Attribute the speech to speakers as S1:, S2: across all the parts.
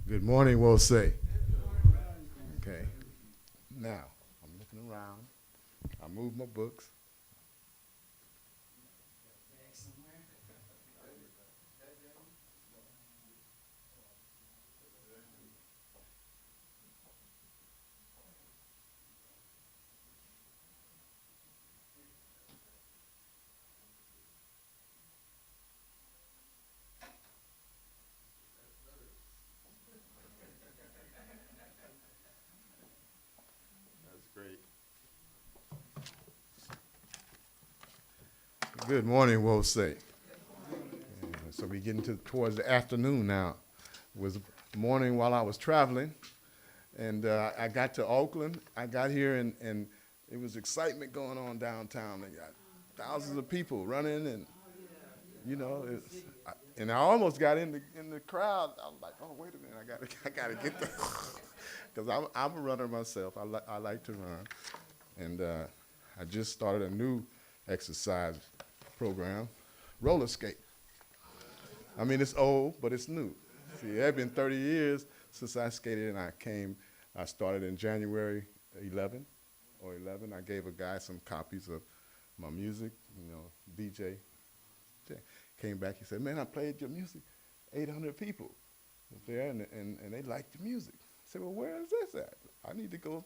S1: Good morning, we'll say. Okay. Now, I'm looking around. I move my books. That's great. Good morning, we'll say. So we getting towards the afternoon now. It was morning while I was traveling, and I got to Oakland. I got here, and it was excitement going on downtown. They got thousands of people running, and you know, and I almost got in the crowd. I was like, oh wait a minute, I gotta get there, because I'm a runner myself. I like to run, and I just started a new exercise program, roller skate. I mean, it's old, but it's new. See, it had been 30 years since I skated, and I started in January 11 or 11. I gave a guy some copies of my music, DJ. Came back, he said, man, I played your music. 800 people was there, and they liked the music. I said, well, where is this at? I need to go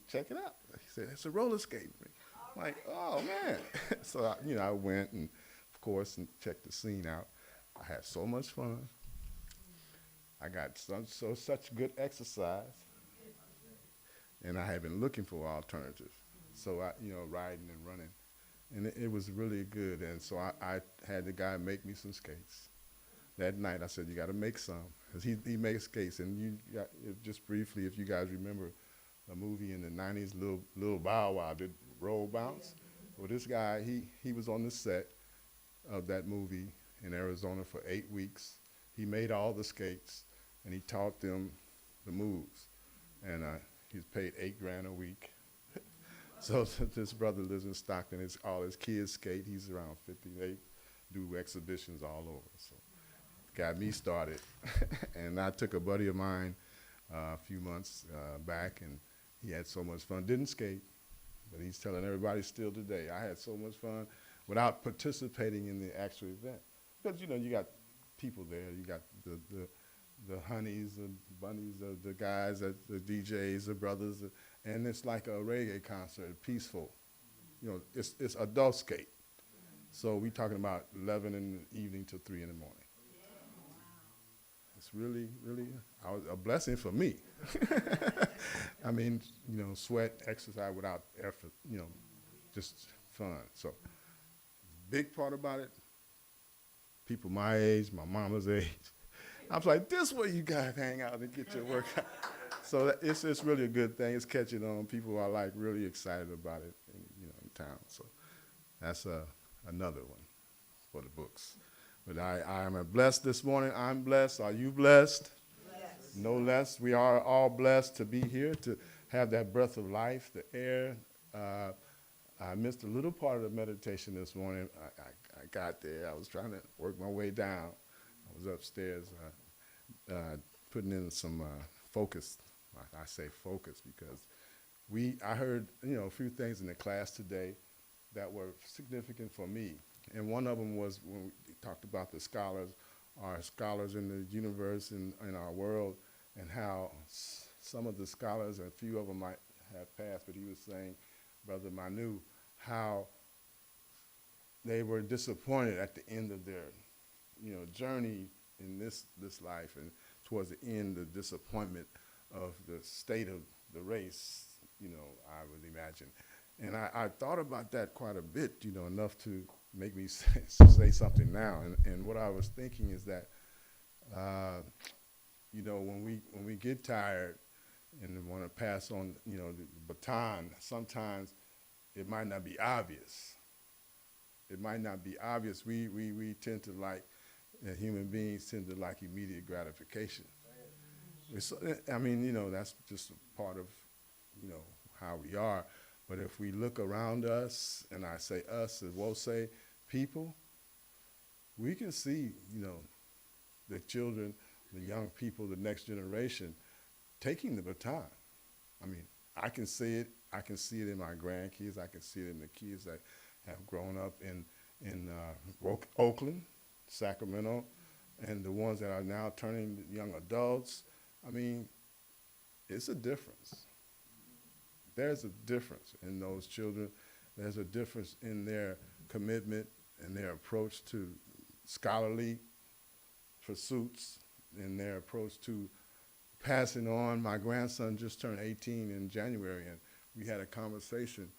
S1: check it out. He said, it's a roller skate rink. I'm like, oh, man. So, I went and, of course, and checked the scene out. I had so much fun. I got such good exercise, and I had been looking for alternatives. So riding and running, and it was really good. And so I had the guy make me some skates. That night, I said, you got to make some, because he makes skates. And just briefly, if you guys remember a movie in the '90s, Little Bow Wow did Roll Bounce. Well, this guy, he was on the set of that movie in Arizona for 8 weeks. He made all the skates, and he taught them the moves. And he's paid 8 grand a week. So this brother lives in Stockton. All his kids skate. He's around 58, do exhibitions all over. So got me started. And I took a buddy of mine a few months back, and he had so much fun. Didn't skate, but he's telling everybody still today, I had so much fun without participating in the actual event. Because, you got people there. You got the honeys, the bunnies, the guys, the DJs, the brothers, and it's like a reggae concert, peaceful. It's adult skate. So we talking about 11 in the evening till 3 in the morning. It's really, really a blessing for me. I mean, sweat, exercise without effort, just fun. So big part about it, people my age, my mama's age. I was like, this way you guys hang out and get your workout. So it's really a good thing. It's catching on. People are like really excited about it in town. So that's another one for the books. But I am blessed this morning. I'm blessed. Are you blessed?
S2: Yes.
S1: No less. We are all blessed to be here, to have that breath of life, the air. Uh, I missed a little part of the meditation this morning. I got there. I was trying to work my way down. I was upstairs putting in some focus. I say focus because I heard a few things in the class today that were significant for me. And one of them was when we talked about the scholars, our scholars in the universe and in our world, and how some of the scholars, and a few of them might have passed, but he was saying, Brother Manu, how they were disappointed at the end of their journey in this life, and towards the end, the disappointment of the state of the race, I would imagine. And I thought about that quite a bit, enough to make me say something now. And what I was thinking is that, when we get tired and want to pass on, the baton, sometimes it might not be obvious. It might not be obvious. We tend to like, human beings tend to like immediate gratification. I mean, that's just a part of, how we are. But if we look around us, and I say us as well say people, we can see, the children the young people, the next generation, taking the baton. I mean, I can see it. I can see it in my grandkids. I can see it in the kids that have grown up in Oakland, Sacramento, and the ones that are now turning young adults. I mean, it's a difference. There's a difference in those children. There's a difference in their commitment and their approach to scholarly pursuits and their approach to passing on. My grandson just turned 18 in January, and we had a conversation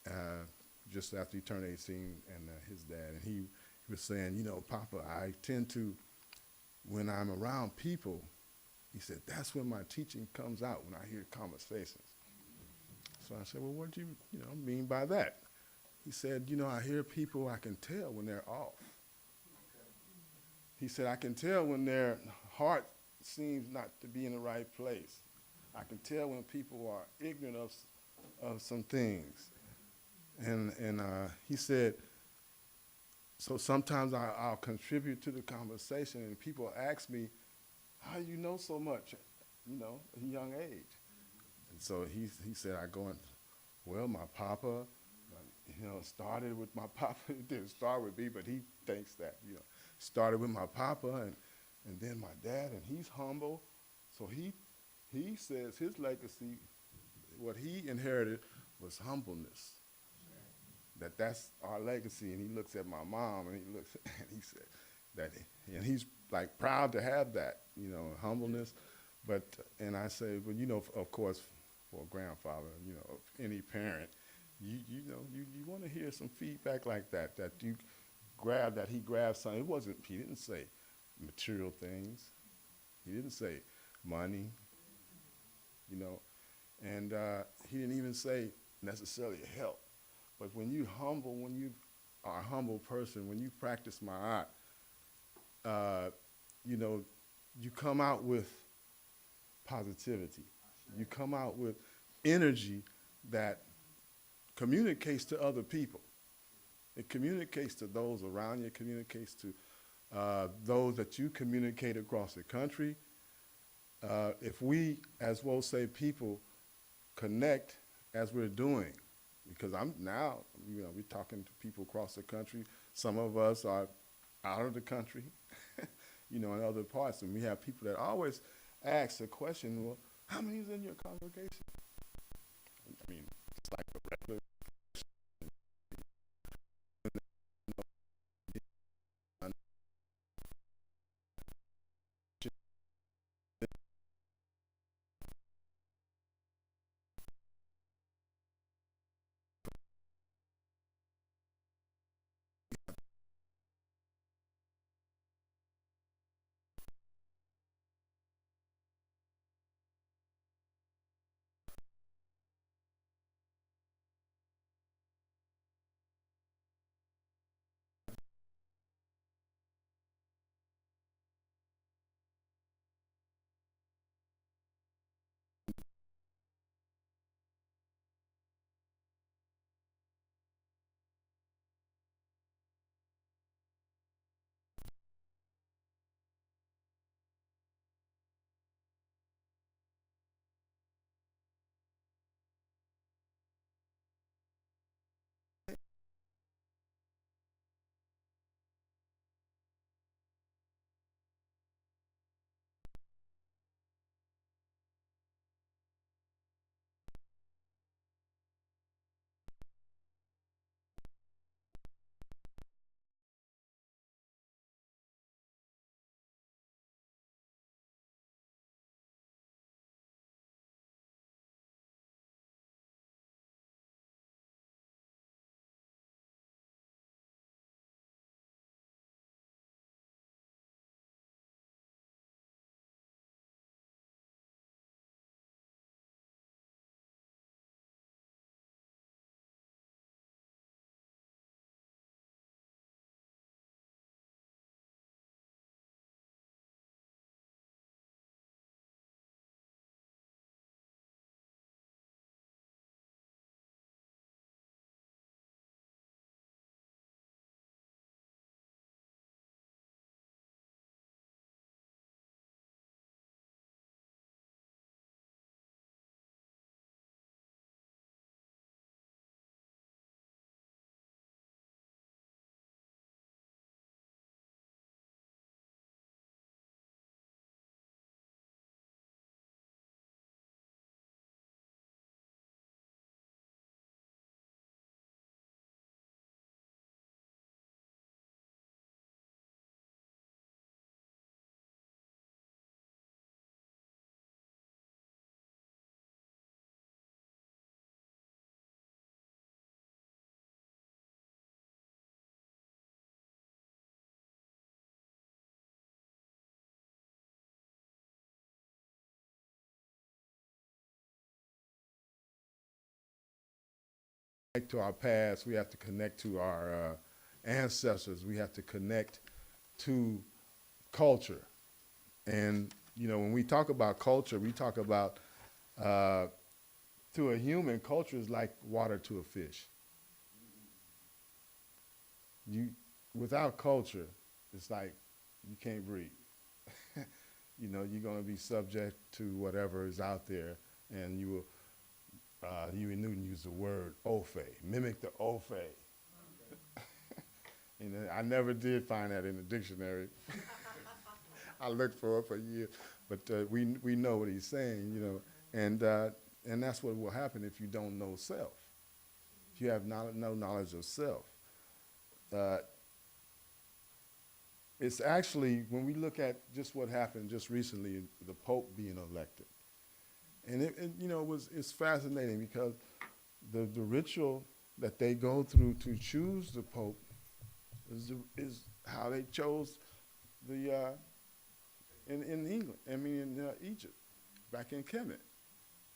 S1: uh, just after he turned 18, and his dad, and he was saying, you know, Papa, I tend to, when I'm around people, he said, that's when my teaching comes out, when I hear conversations. So I said, well, what do you know, mean by that? He said, you know, I hear people, I can tell when they're off. He said, I can tell when their heart seems not to be in the right place. I can tell when people are ignorant of some things. And he said, so sometimes I'll contribute to the conversation, and people ask me, how do you know so much, you know, at a young age? And so he said, I go and, well, my papa, you know, started with my papa. It didn't start with me, but he thinks that, you know, started with my papa and then my dad, and he's humble. So he says his legacy, what he inherited was humbleness. That's our legacy. And he looks at my mom, and he looks and he said that, and he's like proud to have that, you know, humbleness. But and I say, well, you know, of course, for a grandfather, you know, any parent, you know, you want to hear some feedback like that. That you grab that he grabbed something. It wasn't. He didn't say material things. He didn't say money. You know, and he didn't even say necessarily help. But when you humble, when you are a humble person, when you practice my art, you know, you come out with positivity. You come out with energy that communicates to other people. It communicates to those around you. It communicates to those that you communicate across the country. If we, as we'll say, people connect as we're doing, because I'm now, you know, we're talking to people across the country. Some of us are out of the country, you know, in other parts, and we have people that always ask the question, well, how many is in your congregation? I mean, it's like a regular connect to our past. We have to connect to our ancestors. We have to connect to culture. And when we talk about culture, we talk about to a human, culture is like water to a fish. You Without culture, it's like you can't breathe. You're going to be subject to whatever is out there, and you will. Huey Newton used the word "ofe," mimic the ofe. I never did find that in the dictionary. I looked for it for years, but we know what he's saying, and that's what will happen if you don't know self. If you have no knowledge of self, uh, it's actually when we look at just what happened just recently, the Pope being elected, and it's fascinating because the ritual that they go through to choose the Pope is how they chose the in England. I mean in Egypt, back in Kemet.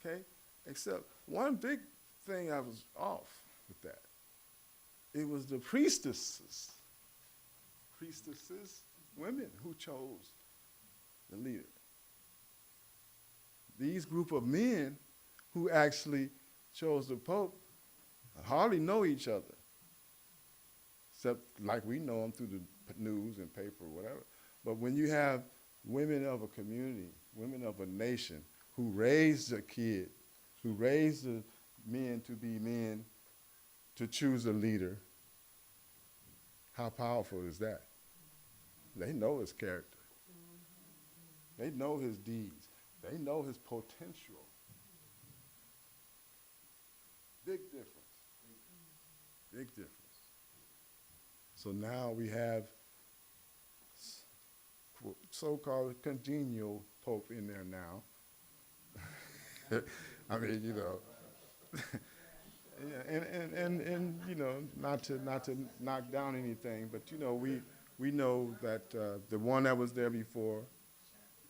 S1: Okay, except one big thing I was off with that. It was the priestesses, women who chose the leader. These group of men who actually chose the Pope hardly know each other, except like we know them through the news and paper or whatever. But when you have women of a community, women of a nation who raised a kid, who raised the men to be men, to choose a leader, how powerful is that? They know his character. They know his deeds. They know his potential. Big difference. Big difference. So now we have so-called congenial Pope in there now. I mean, and not to knock down anything, but we know that the one that was there before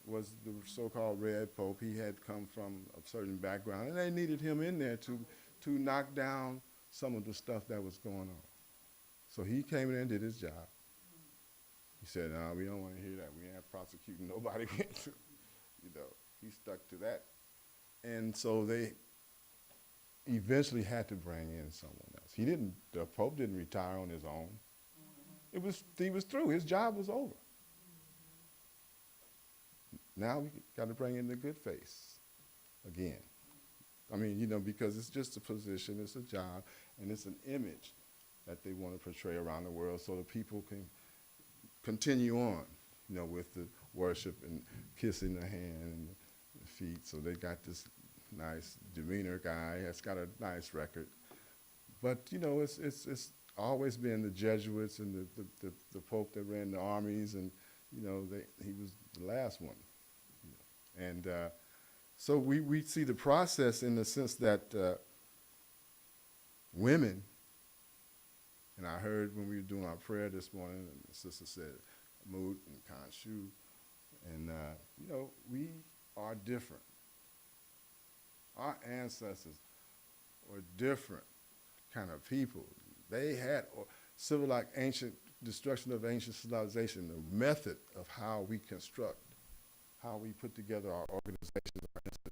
S1: was the so-called Red Pope. He had come from a certain background, and they needed him in there to knock down some of the stuff that was going on. So he came in and did his job. He said, "No, we don't want to hear that. We ain't prosecuting nobody." He stuck to that, and so they eventually had to bring in someone else. The Pope didn't retire on his own. He was through. His job was over. Now we got to bring in the good face again. I mean, because it's just a position, it's a job, and it's an image that they want to portray around the world so the people can continue on, with the worship and kissing the hand and the feet. So they got this nice demeanor guy that's got a nice record. But, it's always been the Jesuits and the Pope that ran the armies, and, he was the last one. And so we see the process in the sense that women, and I heard when we were doing our prayer this morning, and the sister said, Moot and Khonshu, and, we are different. Our ancestors were different kind of people. They had destruction of ancient civilization, the method of how we construct, how we put together our organizations, our institutions.